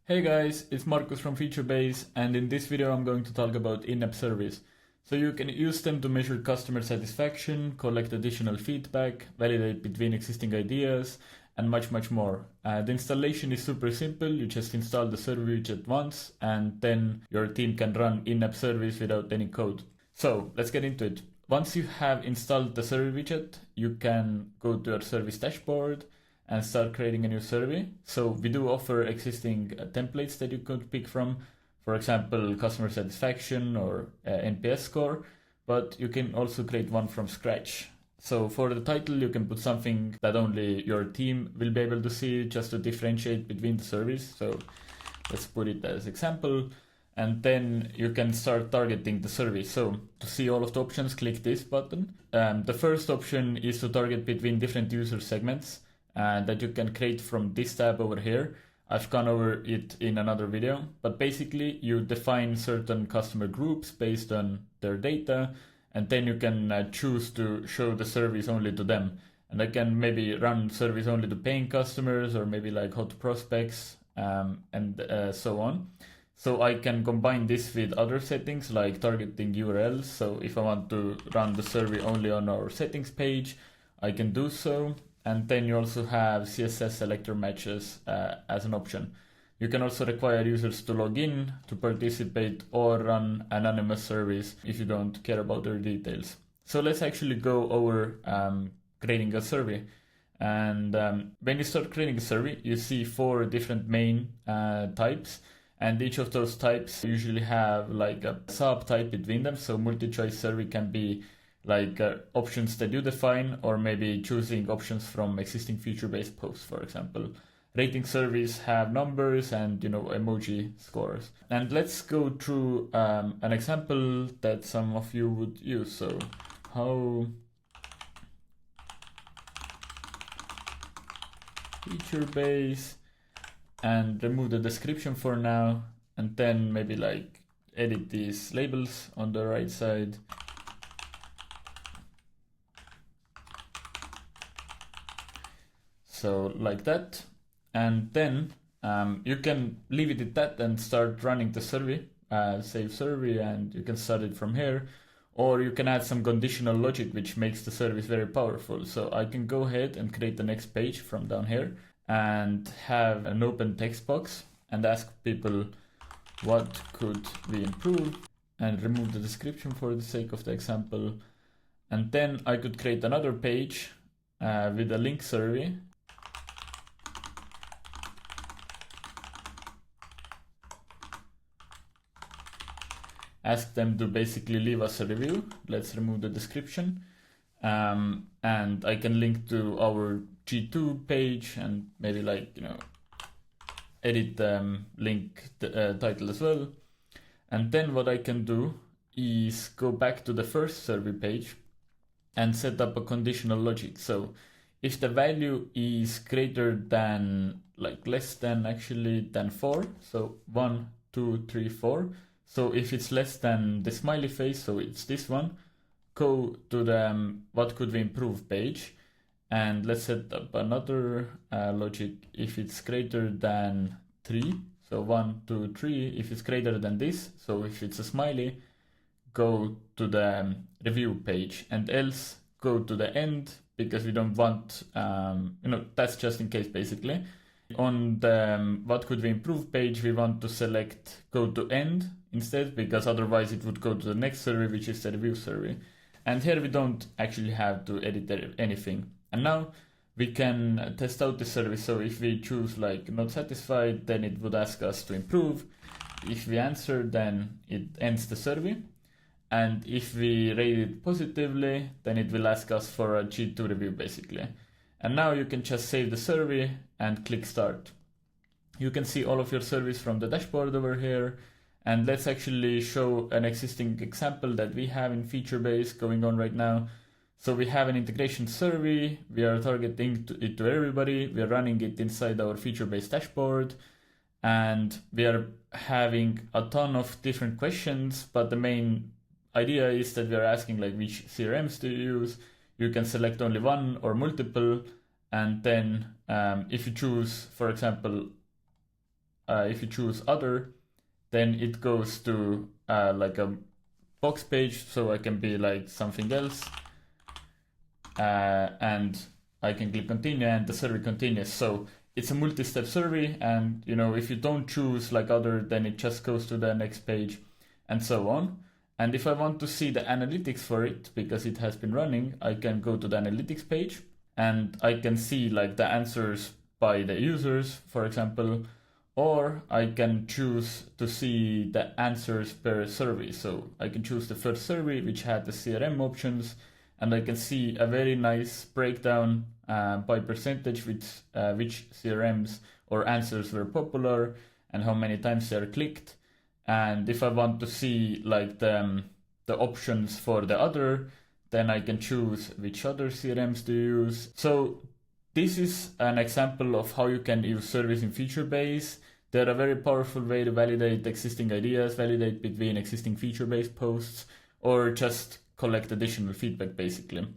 Hey guys, it's Markus from Featurebase, and in this video I'm going to talk about in-app surveys. So you can use them to measure customer satisfaction, collect additional feedback, validate between existing ideas, and much more. The installation is super simple. You just install the survey widget once, and then your team can run in-app surveys without any code. So let's get into it. Once you have installed the survey widget, you can go to your service dashboard and start creating a new survey. So we do offer existing templates that you could pick from, for example, customer satisfaction or NPS score, but you can also create one from scratch. So for the title, you can put something that only your team will be able to see, just to differentiate between the surveys. So let's put it as example, and then you can start targeting the survey. So to see all of the options, click this button. The first option is to target between different user segments that you can create from this tab over here. I've gone over it in another video, but basically you define certain customer groups based on their data, and then you can choose to show the surveys only to them. And I can maybe run surveys only to paying customers, or maybe like hot prospects, and so on. So I can combine this with other settings like targeting URLs. So if I want to run the survey only on our settings page, I can do so. And then you also have CSS selector matches as an option. You can also require users to log in to participate or run anonymous surveys if you don't care about their details. So let's actually go over creating a survey. And when you start creating a survey, you see 4 different main types. And each of those types usually have like a subtype between them. So multi-choice survey can be like options that you define, or maybe choosing options from existing Featurebase posts, for example. Rating surveys have numbers and emoji scores. And let's go through an example that some of you would use. So how Featurebase, and remove the description for now, and then maybe like edit these labels on the right side. So like that, and then you can leave it at that and start running the survey, save survey, and you can start it from here. Or you can add some conditional logic, which makes the service very powerful. So I can go ahead and create the next page from down here and have an open text box and ask people what could we improve, and remove the description for the sake of the example. And then I could create another page with a link survey. Ask them to basically leave us a review. Let's remove the description. And I can link to our G2 page and maybe edit the link title as well. And then what I can do is go back to the first survey page and set up a conditional logic. So if the value is greater than, less than 4, so 1, 2, 3, 4. So if it's less than the smiley face, so it's this one, go to the what could we improve page, and let's set up another logic if it's greater than 3, so 1, 2, 3. If it's greater than this, so if it's a smiley, go to the review page, and else go to the end, because we don't want, that's just in case basically. On the what could we improve page, we want to select go to end instead, because otherwise it would go to the next survey, which is the review survey. And here we don't actually have to edit anything. And now we can test out the survey. So if we choose not satisfied, then it would ask us to improve. If we answer, then it ends the survey. And if we rate it positively, then it will ask us for a G2 review basically. And now you can just save the survey and click start. You can see all of your surveys from the dashboard over here. And let's actually show an existing example that we have in Featurebase going on right now. So we have an integration survey. We are targeting it to everybody. We are running it inside our Featurebase dashboard. And we are having a ton of different questions, but the main idea is that we are asking which CRMs do you use. You can select only one or multiple, and then if you choose, for example, if you choose other, then it goes to like a box page, so I can be like something else, and I can click continue and the survey continues. So it's a multi-step survey, and if you don't choose like other, then it just goes to the next page and so on. And if I want to see the analytics for it, because it has been running, I can go to the analytics page and I can see like the answers by the users, for example, or I can choose to see the answers per survey. So I can choose the first survey, which had the CRM options, and I can see a very nice breakdown by percentage which CRMs or answers were popular and how many times they are clicked. And if I want to see like the options for the other, then I can choose which other CRMs to use. So this is an example of how you can use surveys in Featurebase. They're a very powerful way to validate existing ideas, validate between existing Featurebase posts, or just collect additional feedback basically.